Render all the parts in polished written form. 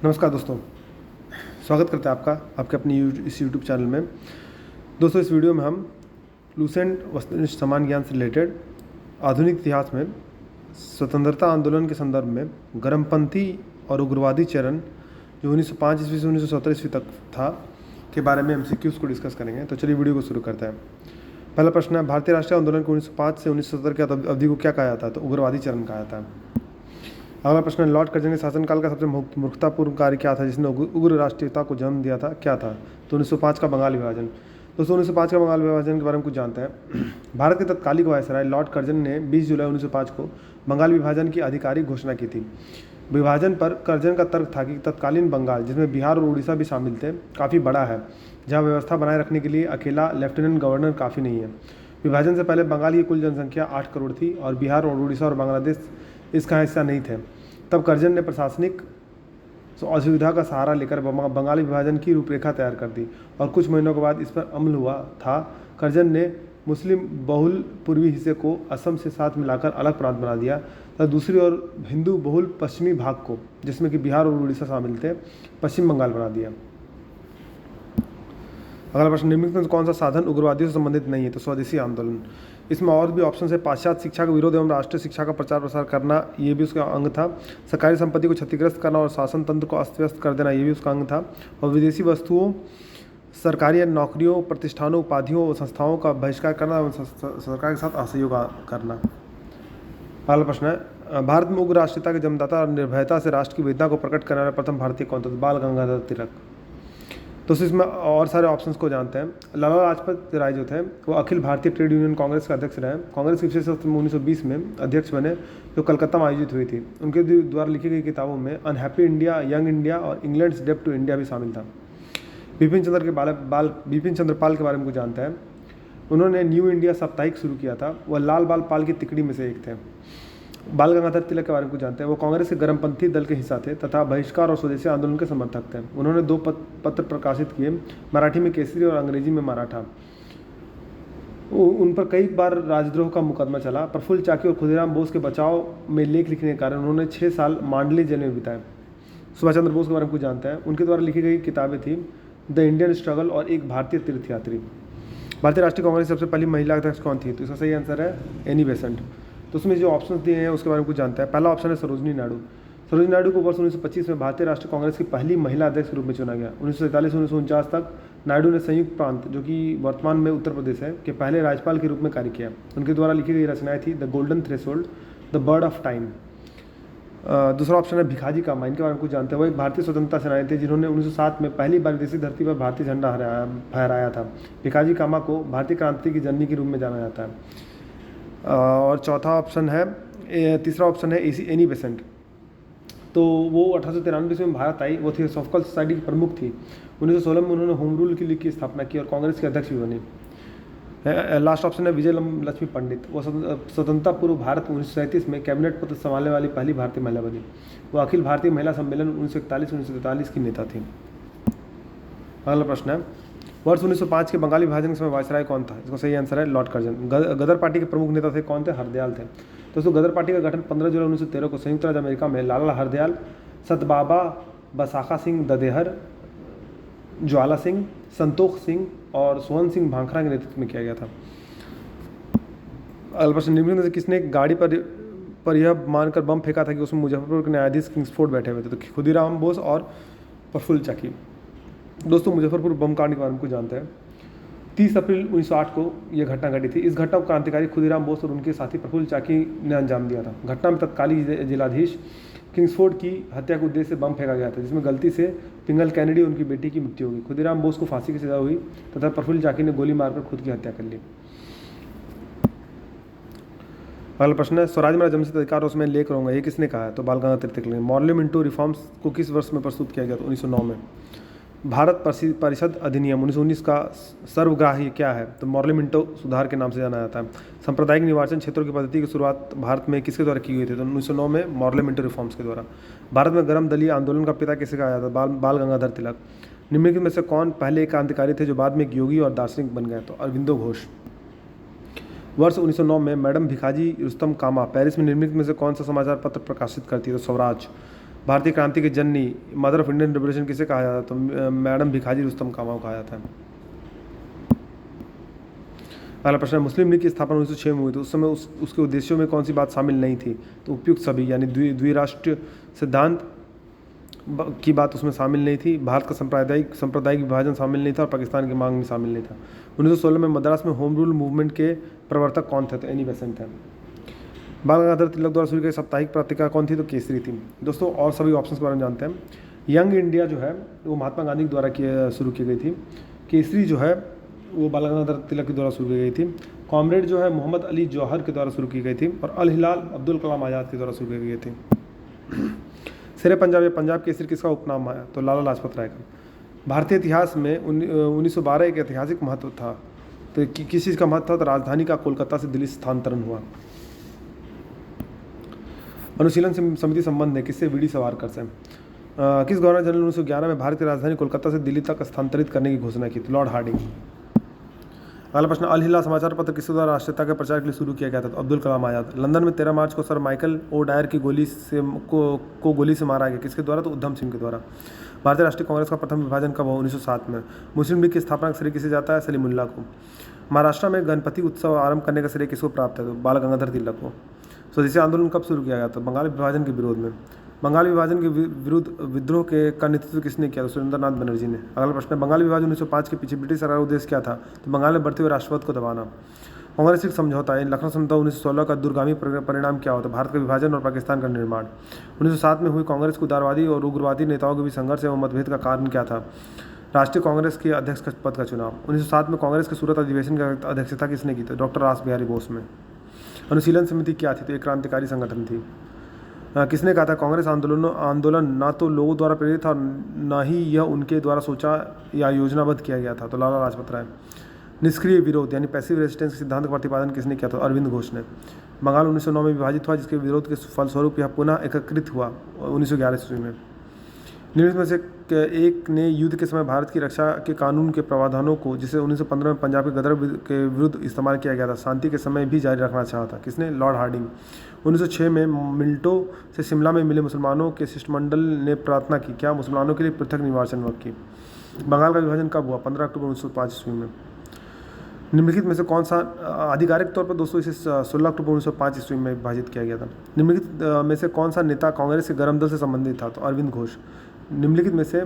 नमस्कार दोस्तों, स्वागत करते हैं आपका आपके अपनी इस यूट्यूब चैनल में। दोस्तों, इस वीडियो में हम लूसेंट वस्तुनिष्ठ समान ज्ञान से रिलेटेड आधुनिक इतिहास में स्वतंत्रता आंदोलन के संदर्भ में गर्मपंथी और उग्रवादी चरण जो 1905 ईस्वी से 1917 ईस्वी तक था के बारे में MCQs को डिस्कस करेंगे। तो चलिए वीडियो को शुरू करते हैं। पहला प्रश्न है, भारतीय राष्ट्रीय आंदोलन को 1905 से 1917 की अवधि को क्या कहा जाता है? तो उग्रवादी चरण कहा जाता है। अगला प्रश्न है, लॉर्ड कर्जन के शासनकाल का सबसे मूर्खतापूर्ण कार्य क्या था जिसने उग्र राष्ट्रीयता को जन्म दिया था? क्या था? तो 1905 का बंगाल विभाजन। दोस्तों, 1905 का बंगाल विभाजन के बारे में कुछ जानते हैं। भारत के तत्कालिक वायसराय लॉर्ड कर्जन ने 20 जुलाई 1905 को बंगाल विभाजन की आधिकारिक घोषणा की थी। विभाजन पर कर्जन का तर्क था कि तत्कालीन बंगाल, जिसमें बिहार और उड़ीसा भी शामिल थे, काफ़ी बड़ा है, जहाँ व्यवस्था बनाए रखने के लिए अकेला लेफ्टिनेंट गवर्नर काफ़ी नहीं है। विभाजन से पहले बंगाल की कुल जनसंख्या 8 करोड़ थी और बिहार और उड़ीसा और बांग्लादेश इसका हिस्सा नहीं थे। तब कर्जन ने प्रशासनिक असुविधा का सहारा लेकर बंगाली विभाजन की रूपरेखा तैयार कर दी और कुछ महीनों के बाद इस पर अमल हुआ था। कर्जन ने मुस्लिम बहुल पूर्वी हिस्से को असम से साथ मिलाकर अलग प्रांत बना दिया तथा दूसरी ओर हिंदू बहुल पश्चिमी भाग को, जिसमें कि बिहार और उड़ीसा शामिल थे, पश्चिम बंगाल बना दिया। अगला प्रश्न, निम्नलिखित में कौन सा साधन उग्रवादियों से संबंधित नहीं है? तो स्वदेशी आंदोलन। इसमें और भी ऑप्शन है, पाश्चात्य शिक्षा का विरोध एवं राष्ट्रीय शिक्षा का प्रचार प्रसार करना, ये भी उसका अंग था। सरकारी संपत्ति को क्षतिग्रस्त करना और शासन तंत्र को अस्त व्यस्त कर देना, ये भी उसका अंग था। और विदेशी वस्तुओं, सरकारी नौकरियों, प्रतिष्ठानों, उपाधियों और संस्थाओं का बहिष्कार करना एवं सरकार के साथ असहयोग करना। अगला प्रश्न है, भारत में उग्र राष्ट्रीयता के जन्मदाता और निर्भयता से राष्ट्र की वेदना को प्रकट करने वाला प्रथम भारतीय कौन था? बाल गंगाधर तिलक। तो इसमें और सारे ऑप्शंस को जानते हैं। लाला लाजपत राय जो थे वो अखिल भारतीय ट्रेड यूनियन कांग्रेस के अध्यक्ष रहे। कांग्रेस की विशेष सत्र में 1920 में अध्यक्ष बने, जो कलकत्ता में आयोजित हुई थी। उनके द्वारा लिखी गई किताबों में अनहैप्पी इंडिया, यंग इंडिया और इंग्लैंड्स डेब्ट टू इंडिया भी शामिल था। बिपिन चंद्र पाल के बारे में कुछ जानते हैं। उन्होंने न्यू इंडिया साप्ताहिक शुरू किया था। वह लाल बाल पाल की तिकड़ी में से एक थे। बाल गंगाधर तिलक के बारे में कुछ जानते हैं। वो कांग्रेस के गर्मपंथी दल के हिस्सा थे तथा बहिष्कार और स्वदेशी आंदोलन के समर्थक थे। उन्होंने 2 पत्र प्रकाशित किए, मराठी में केसरी और अंग्रेजी में मराठा। उन पर कई बार राजद्रोह का मुकदमा चला। प्रफुल्ल चाकी और खुदीराम बोस के बचाव में लेख लिखने के कारण उन्होंने 6 साल मांडली जेल में बिताए। सुभाष चंद्र बोस के बारे में कुछ जानते हैं। उनके द्वारा लिखी गई किताबें थी द इंडियन स्ट्रगल और एक भारतीय तीर्थयात्री। भारतीय राष्ट्रीय कांग्रेस की सबसे पहली महिला अध्यक्ष कौन थी? तो इसका सही आंसर है एनी बेसेंट। तो उसमें जो ऑप्शंस दिए हैं उसके बारे में कुछ जानते हैं। पहला ऑप्शन है सरोजनी नायडू। सरोजनी नायडू को वर्ष 1925 में भारतीय राष्ट्रीय कांग्रेस की पहली महिला अध्यक्ष के रूप में चुना गया। 1947 से 1949 तक नायडू ने संयुक्त प्रांत, जो कि वर्तमान में उत्तर प्रदेश है, के पहले राज्यपाल के रूप में कार्य किया। उनके द्वारा लिखी गई रचनाएं थी the golden threshold, the bird of time. दूसरा ऑप्शन है भिखाजी कामा। इनके बारे में कुछ जानते हैं। वो एक भारतीय स्वतंत्रता सेनानी थे जिन्होंने 1907 में पहली बार विदेशी धरती पर भारतीय झंडा फहराया था। भिखाजी कामा को भारतीय क्रांति की जननी के रूप में जाना जाता है। और चौथा ऑप्शन है, तीसरा ऑप्शन है एनी बेसेंट। तो वो 1893 में भारत आई। वो थियोसॉफिकल सोसाइटी की प्रमुख थी। 1916 में उन्होंने होम रूल की लीग की स्थापना की और कांग्रेस के अध्यक्ष भी बने। लास्ट ऑप्शन है विजय लक्ष्मी पंडित। वो स्वतंत्रता पूर्व भारत 1937 में कैबिनेट पद संभालने वाली पहली भारतीय महिला बनी। वो अखिल भारतीय महिला सम्मेलन 1941-1943 की नेता थी। अगला प्रश्न है, वर्ष 1905 के बंगाली विभाजन के समय वायसराय कौन था? इसका सही आंसर है लॉर्ड कर्जन। गदर पार्टी के प्रमुख नेता थे कौन थे? हरदयाल थे। दोस्तों, गदर पार्टी का गठन 15 जुलाई 1913 को संयुक्त राज्य अमेरिका में लाला हरदयाल, सतबाबा बसाखा सिंह ददेहर, ज्वाला सिंह, संतोख सिंह और सोहन सिंह भांखरा के नेतृत्व में किया गया था। अगला प्रश्न, निम्नलिखित में से किसने गाड़ी पर यह मानकर बम फेंका था कि उसमें मुजफ्फरपुर के न्यायाधीश किंग्सफोर्ड बैठे हुए थे? तो खुदीराम बोस और प्रफुल्ल चाकी। दोस्तों, मुजफ्फरपुर बम कांड के बारे में कुछ जानते हैं। 30 अप्रैल 1908 को यह घटना घटी थी। इस घटना को क्रांतिकारी खुदीराम बोस और उनके साथी प्रफुल्ल चाकी ने अंजाम दिया था। घटना में तत्कालीन जिलाधीश किंग्सफोर्ड की हत्या के उद्देश्य से बम फेंका गया था, जिसमें गलती से पिंगल कैनेडी उनकी बेटी की मृत्यु हुई। खुदीराम बोस को फांसी की सजा हुई तथा प्रफुल्ल चाकी ने गोली मारकर खुद की हत्या कर ली। अगला प्रश्न है, स्वराज मेरा जन्मसिद्ध अधिकार उसमें लेख रहूंगा, ये किसने कहा है? तो बाल गंगाधर तिलक ने। मॉर्लियम इंटू रिफॉर्म्स को किस वर्ष में प्रस्तुत किया गया? तो 1909 में। भारत परिषद अधिनियम 1919 का सर्वग्राही क्या है? तो मॉर्लियमेंटो सुधार के नाम से जाना जाता है। सांप्रदायिक निर्वाचन क्षेत्रों की पद्धति की शुरुआत भारत में किसके द्वारा की गई थी? तो 1909 में मॉर्लियमेंटो रिफॉर्म्स के द्वारा। भारत में गर्म दलीय आंदोलन का पिता किसे कहा जाता है? बाल गंगाधर तिलक। निम्नलिखित में से कौन पहले एक क्रांतिकारी थे जो बाद में एक योगी और दार्शनिक बन गए? तो अरविंदो घोष। वर्ष 1909 में मैडम भिखाजी रुस्तम कामा पेरिस में निम्नलिखित में से कौन सा समाचार पत्र प्रकाशित करती है? तो स्वराज। भारतीय क्रांति की जननी, मदर ऑफ इंडियन रिवोल्यूशन किसे कहा जाता है? तो मैडम भिखाजी रुस्तम कामा को कहा जाता है। अगला प्रश्न है, मुस्लिम लीग की स्थापना 1906 में हुई थी, उस समय उसके उद्देश्यों में कौन सी बात शामिल नहीं थी? तो उपयुक्त सभी, यानी द्विराष्ट्रीय सिद्धांत की बात उसमें शामिल नहीं थी, भारत का सांप्रदायिक विभाजन शामिल नहीं था और पाकिस्तान की मांग में शामिल नहीं था। 1916 में मद्रास में होम रूल मूवमेंट के प्रवर्तक कौन थे? तो एनी बेसेंट थे। बाल गंगाधर तिलक द्वारा शुरू की साप्ताहिक पत्रिका कौन थी? तो केसरी थी। दोस्तों और सभी ऑप्शन के बारे में जानते हैं। यंग इंडिया जो है वो महात्मा गांधी के द्वारा शुरू की गई थी। केसरी जो है वो बाल गंगाधर तिलक के द्वारा शुरू की गई थी। कॉमरेड जो है मोहम्मद अली जौहर के द्वारा शुरू की गई थी। और अल हिलाल अब्दुल कलाम आज़ाद के द्वारा शुरू की गई थी। शेर पंजाब या पंजाब केसरी किसका उपनाम आया? तो लाला लाजपत राय का। भारतीय इतिहास में 1912 एक ऐतिहासिक महत्व था, तो किस चीज़ का महत्व था? तो राजधानी का कोलकाता से दिल्ली स्थानांतरण हुआ। अनुशीलन समिति संबंध है किससे? वीडी सावरकर से। किस गवर्नर जनरल 1911 में भारत की राजधानी कोलकाता से दिल्ली तक स्थानांतरित करने की घोषणा की? तो लॉर्ड हार्डिंग। अगला प्रश्न, अल हिलाल समाचार पत्र किसके द्वारा राष्ट्रीयता के प्रचार के लिए शुरू किया गया था? तो अब्दुल कलाम आज़ाद। लंदन में 13 मार्च को सर माइकल ओ डायर की गोली से मारा गया, किसके द्वारा? तो उधम सिंह के द्वारा। भारतीय राष्ट्रीय कांग्रेस का प्रथम विभाजन कब हुआ? 1907 में। मुस्लिम लीग की स्थापना का श्रेय किसे जाता है? सलीमुल्लाह को। महाराष्ट्र में गणपति उत्सव आरंभ करने का श्रेय किसको प्राप्त है? तो बाल गंगाधर तिलक को। स्वदेशी आंदोलन कब शुरू किया गया था? बंगाल विभाजन के विरोध में। बंगाल विभाजन के विरुद्ध विद्रोह का नेतृत्व किसने किया? तो सुरेंद्र नाथ बनर्जी ने। अगला प्रश्न है, बंगाल विभाजन 1905 के पीछे ब्रिटिश सरकार का उद्देश्य क्या था? तो बंगाल में बढ़ते हुए राष्ट्रवाद को दबाना। कांग्रेस एक समझौता है, लखनऊ समझौता 1916 का दूरगामी परिणाम क्या होता है? भारत का विभाजन और पाकिस्तान का निर्माण। 1907 में हुई कांग्रेस के उदारवादी और उग्रवादी नेताओं के बीच संघर्ष एवं मतभेद का कारण क्या था? राष्ट्रीय कांग्रेस के अध्यक्ष पद का चुनाव। 1907 में कांग्रेस के सूरत अधिवेशन की अध्यक्षता किसने की? तो डॉक्टर रास बिहारी बोस में। अनुशीलन समिति क्या थी? तो एक क्रांतिकारी संगठन थी। किसने कहा था कांग्रेस आंदोलन ना तो लोगों द्वारा प्रेरित था, ना ही यह उनके द्वारा सोचा या योजनाबद्ध किया गया था? तो लाला लाजपत राय। निष्क्रिय विरोध यानी पैसिव रेजिस्टेंस के सिद्धांत का प्रतिपादन किसने किया था? अरविंद घोष ने। बंगाल 1909 में विभाजित हुआ, जिसके विरोध के फलस्वरूप यह पुनः एकत्रित हुआ 1911 ईस्वी में। निम्नलिखित में से एक ने युद्ध के समय भारत की रक्षा के कानून के प्रावधानों को, जिसे 1915 में पंजाब के गदर के विरुद्ध इस्तेमाल किया गया था, शांति के समय भी जारी रखना चाहा था? किसने? Lord Hardinge. 1906 में मिल्टो से शिमला में मिले मुसलमानों के शिष्टमंडल ने प्रार्थना की, क्या? मुसलमानों के लिए पृथक निर्वाचन वक्त की। बंगाल का विभाजन कब हुआ? 15 अक्टूबर 1905 ईस्वी में। निम्नलिखित में से कौन सा, आधिकारिक तौर पर दोस्तों इसे 16 अक्टूबर 1905 ईस्वी में विभाजित किया गया था। निम्नलिखित में से कौन सा नेता कांग्रेस के गर्म दल से संबंधित था? तो अरविंद घोष। निम्नलिखित में से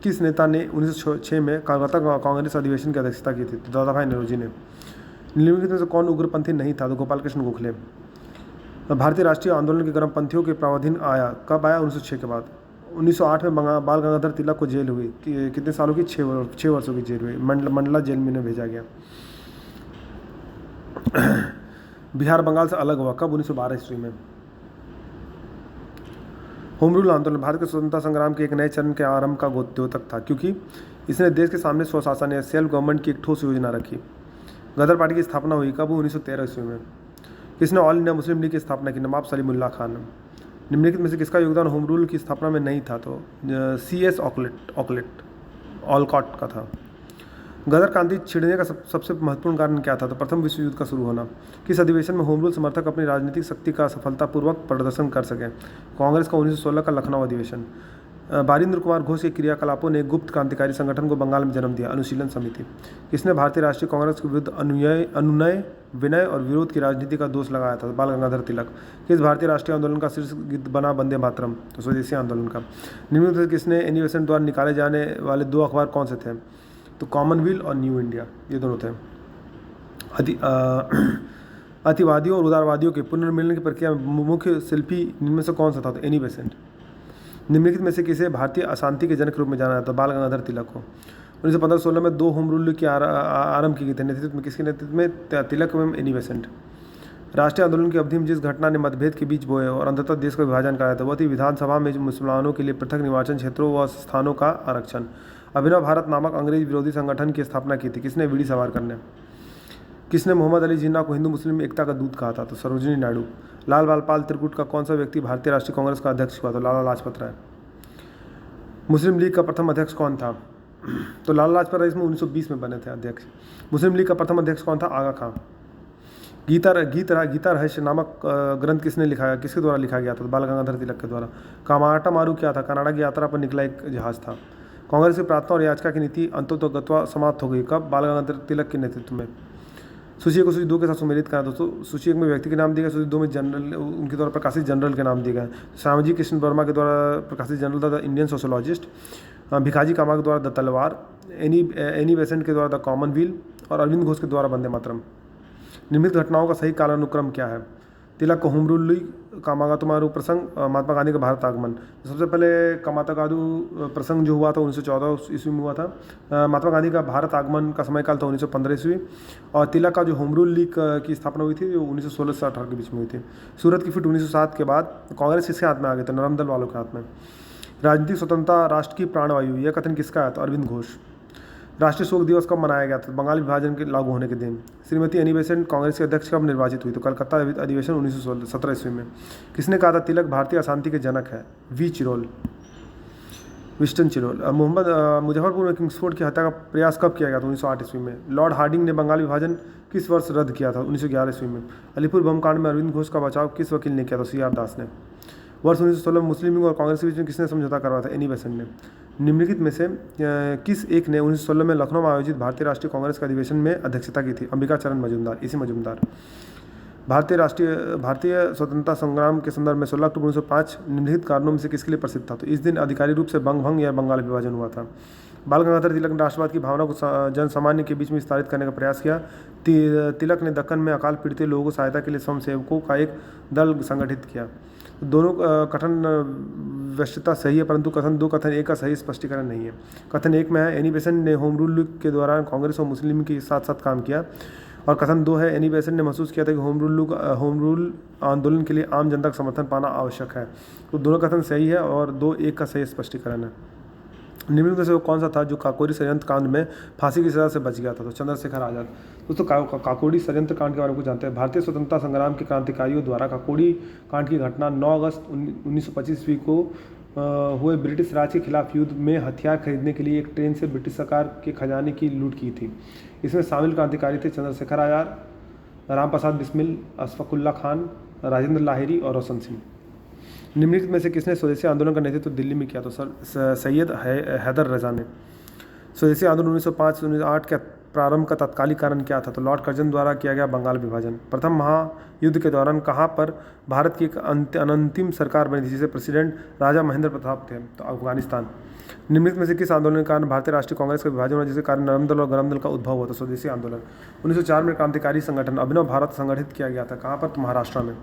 किस नेता ने 1906 में कलकत्ता कांग्रेस अधिवेशन की अध्यक्षता की थी? तो दादाभाई नौरोजी ने। निम्नलिखित में से कौन उग्रपंथी नहीं था? तो गोपाल कृष्ण गोखले। भारतीय राष्ट्रीय आंदोलन के गर्मपंथियों के प्रावधान आया कब आया? 1906 के बाद। 1908 में बाल गंगाधर तिलक को जेल हुई, कितने सालों की? 6 वर्षों की जेल हुई। मंडला जेल में इन्हें भेजा गया। बिहार बंगाल से अलग हुआ कब? 1912 ईस्वी में। होम रूल आंदोलन भारत के स्वतंत्रता संग्राम के एक नए चरण के आरंभ का द्योतक था, क्योंकि इसने देश के सामने स्वशासन या सेल्फ गवर्नमेंट की एक ठोस योजना रखी। गदर पार्टी की स्थापना हुई कब? 1913 ईस्वी में। किसने ऑल इंडिया मुस्लिम लीग की स्थापना की? नवाब सलीमुल्लाह खान। निम्नलिखित में से किसका योगदान होम रूल की स्थापना में नहीं था? तो CS ऑलकॉट का था। गदर क्रांति छिड़ने का सबसे महत्वपूर्ण कारण क्या था? तो प्रथम विश्व युद्ध का शुरू होना। किस अधिवेशन में होम रूल समर्थक अपनी राजनीतिक शक्ति का सफलतापूर्वक प्रदर्शन कर सके? कांग्रेस का 1916 का लखनऊ अधिवेशन। बारिंद्र कुमार घोष के क्रियाकलापों ने गुप्त क्रांतिकारी संगठन को बंगाल में जन्म दिया। अनुशीलन समिति। किसने भारतीय राष्ट्रीय कांग्रेस के विरुद्ध अनुनय, विनय और विरोध की राजनीति का दोष लगाया था? बाल गंगाधर तिलक। किस भारतीय राष्ट्रीय आंदोलन का शीर्ष गीत बना वंदे मातरम? तो स्वदेशी आंदोलन का। निम्नलिखित में किसने एनी बेसेंट द्वारा निकाले जाने वाले 2 अखबार कौन से थे? तो कॉमनवेल्थ और न्यू इंडिया, ये दोनों थे। अतिवादियों और उदारवादियों के पुनर्मिलन की प्रक्रिया में मुख्य शिल्पी निम्न से कौन सा था? तो एनी बेसेंट। निम्नलिखित में से किसे भारतीय अशांति के जनक रूप में जाना जाता? बाल गंगाधर तिलक को। 1915-16 में 2 होम रूल की आरंभ की गई थी। नेतृत्व में किसके नेतृत्व में? तिलक एवं एनी बेसेंट। राष्ट्रीय आंदोलन की अवधि में जिस घटना ने मतभेद के बीच बोए और अंततः देश का विभाजन कराया था, वह थी विधानसभा में मुसलमानों के लिए पृथक निर्वाचन क्षेत्रों व स्थानों का आरक्षण। अभिनव भारत नामक अंग्रेज विरोधी संगठन की स्थापना की थी। किसने? वीडी सावरकर ने। किसने मोहम्मद अली जिन्ना को हिंदू मुस्लिम एकता का दूत कहा था? तो सरोजिनी नायडू। लाल बालपाल त्रिकुट का कौन सा व्यक्ति भारतीय राष्ट्रीय कांग्रेस का अध्यक्ष हुआ? तो लाला लाजपत राय। मुस्लिम लीग का प्रथम अध्यक्ष कौन था? तो लाला लाजपत राय इसमें 1920 में बने थे अध्यक्ष। मुस्लिम लीग का प्रथम अध्यक्ष कौन था? आगा खां। गीता रहस्य नामक ग्रंथ किसने लिखा, किसके द्वारा लिखा गया था? तो बाल गंगाधर तिलक के द्वारा। कामाटा मारू क्या था? कनाडा की यात्रा पर निकला एक जहाज था। कांग्रेस की प्रार्थना और याचिका की नीति अंततोगत्वा समाप्त हो गई कब? बाल गंगाधर तिलक के नेतृत्व में। सूची 1 को सूची 2 के साथ सुमेलित करा दोस्तों। सूची 1 में व्यक्ति के नाम दिए गए, सूची 2 में जनरल, उनके द्वारा प्रकाशित जनरल के नाम दिए गए। श्यामजी कृष्ण वर्मा के द्वारा प्रकाशित जनरल था द इंडियन सोशोलॉजिस्ट। भिखाजी कामा के द्वारा द तलवार। एनी बेसेंट के द्वारा द कॉमनवेल्थ और अरविंद घोष के द्वारा वंदे मातरम। निम्नलिखित घटनाओं का सही कालानुक्रम क्या है? तिलक को होम रूल लीग, कामागातुमारू प्रसंग, महात्मा गांधी का भारत आगमन। सबसे पहले कामागातु प्रसंग जो हुआ था 1914 ईस्वी में हुआ था। महात्मा गांधी का भारत आगमन का समय काल था 1915 ईस्वी। और तिलक का जो होम रूल लीग की स्थापना हुई थी जो 1916 से 18 के बीच में हुई थी। सूरत की फिट 1907 के बाद कांग्रेस किसके हाथ में आ गए थे? नरम दल वालों के हाथ में। राजनीतिक स्वतंत्रता राष्ट्र की प्राणवायु, यह कथन किसका आया था? अरविंद घोष। राष्ट्रीय शोक दिवस कब मनाया गया था? बंगाल विभाजन के लागू होने के दिन। श्रीमती एनी बेसेंट कांग्रेस के अध्यक्ष कब निर्वाचित हुई? तो कलकत्ता अधिवेशन 1917 ईस्वी में। किसने कहा था तिलक भारतीय अशांति के जनक है? Winston Chirol. मुजफ्फरपुर में किंग्सफोर्ड की हत्या का प्रयास कब किया गया था? 1908 ईस्वी में। लॉर्ड हार्डिंग ने बंगाल विभाजन किस वर्ष रद्द किया था? 1911 ईस्वी में। अलीपुर बम कांड में अरविंद घोष का बचाव किस वकील ने किया था? CR दास ने। वर्ष 1916 में मुस्लिम लीग और कांग्रेस के बीच में किसने समझौता करवाया था? एनी बेसेंट ने। निम्नलिखित में से किस एक ने 1916 में लखनऊ में आयोजित भारतीय राष्ट्रीय कांग्रेस के अधिवेशन में अध्यक्षता की थी? अंबिका चरण मजूमदार, इसी मजूमदार। भारतीय स्वतंत्रता संग्राम के संदर्भ में 16 अक्टूबर 1905 निम्नलिखित कारणों में से किसके लिए प्रसिद्ध था? तो इस दिन आधिकारिक रूप से भंग या बंगाल विभाजन हुआ था। बाल गंगाधर तिलक ने राष्ट्रवाद की भावना को जन सामान्य के बीच में विस्तारित करने का प्रयास किया। तिलक ने दक्कन में अकाल पीड़ित लोगों को सहायता के लिए स्वयंसेवकों का एक दल संगठित किया। दोनों कथन वस्तुतः सही है, परंतु कथन 1 का सही स्पष्टीकरण नहीं है। कथन 1 में है एनी बेसेंट ने होम रूल के दौरान कांग्रेस और मुस्लिम के साथ साथ काम किया। और कथन 2 है एनी बेसेंट ने महसूस किया था कि होम रूल आंदोलन के लिए आम जनता का समर्थन पाना आवश्यक है। तो दोनों कथन सही है और 2-1 का सही स्पष्टीकरण है। निम्नलिखित में से वो कौन सा था जो काकोरी षड्यंत्र कांड में फांसी की सजा से बच गया था? तो चंद्रशेखर आजाद। दोस्तों काकोरी षड्यंत्र कांड के बारे में कुछ जानते हैं। भारतीय स्वतंत्रता संग्राम के क्रांतिकारियों द्वारा काकोरी कांड की घटना 9 अगस्त 1925 ईस्वी को हुए ब्रिटिश राज के खिलाफ युद्ध में हथियार खरीदने के लिए एक ट्रेन से ब्रिटिश सरकार के खजाने की लूट की थी। इसमें शामिल क्रांतिकारी थे चंद्रशेखर आजाद, राम प्रसाद बिस्मिल, अशफाकुल्ला खान, राजेंद्र लाहिरी और रोशन सिंह। निम्नलिखित में से किसने स्वदेशी आंदोलन का नेतृत्व दिल्ली में किया? तो सैयद हैदर रजा ने। स्वदेशी आंदोलन 1905-1908 के प्रारंभ का तत्कालिक कारण क्या था? तो लॉर्ड कर्जन द्वारा किया गया बंगाल विभाजन। प्रथम महायुद्ध के दौरान कहाँ पर भारत की एक अंतिम सरकार बनी थी जिसे प्रेसिडेंट राजा महेंद्र प्रताप थे? तो अफगानिस्तान। निम्नलिखित में से किस आंदोलन के कारण भारतीय राष्ट्रीय कांग्रेस का विभाजन हुआ जिसके कारण नरम दल और गरम दल का उद्भव हुआ? तो स्वदेशी आंदोलन। 1904 में क्रांतिकारी संगठन अभिनव भारत संगठित किया गया था। कहाँ पर? तो महाराष्ट्र में।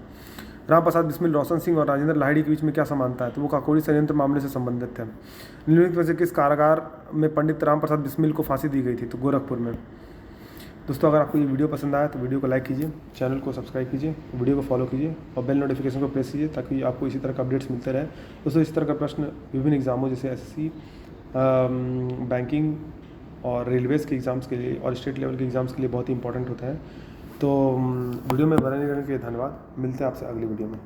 राम प्रसाद बिस्मिल, रोशन सिंह और राजेंद्र लाहिड़ी के बीच में क्या समानता है? तो वो काकोरी षड्यंत्र मामले से संबंधित थे। निम्नलिखित में से किस कारागार में पंडित राम प्रसाद बिस्मिल को फांसी दी गई थी? तो गोरखपुर में। दोस्तों अगर आपको ये वीडियो पसंद आया तो वीडियो को लाइक कीजिए, चैनल को सब्सक्राइब कीजिए, वीडियो को फॉलो कीजिए और बेल नोटिफिकेशन को प्रेस कीजिए ताकि आपको इसी तरह का अपडेट्स मिलते रहे। दोस्तों इस तरह का प्रश्न विभिन्न एग्जामों जैसे SSC, बैंकिंग और रेलवेज़ के एग्ज़ाम्स के लिए और स्टेट लेवल के एग्ज़ाम्स के लिए बहुत ही इंपॉर्टेंट होता है। तो वीडियो में बने रहने के लिए धन्यवाद। मिलते हैं आपसे अगली वीडियो में।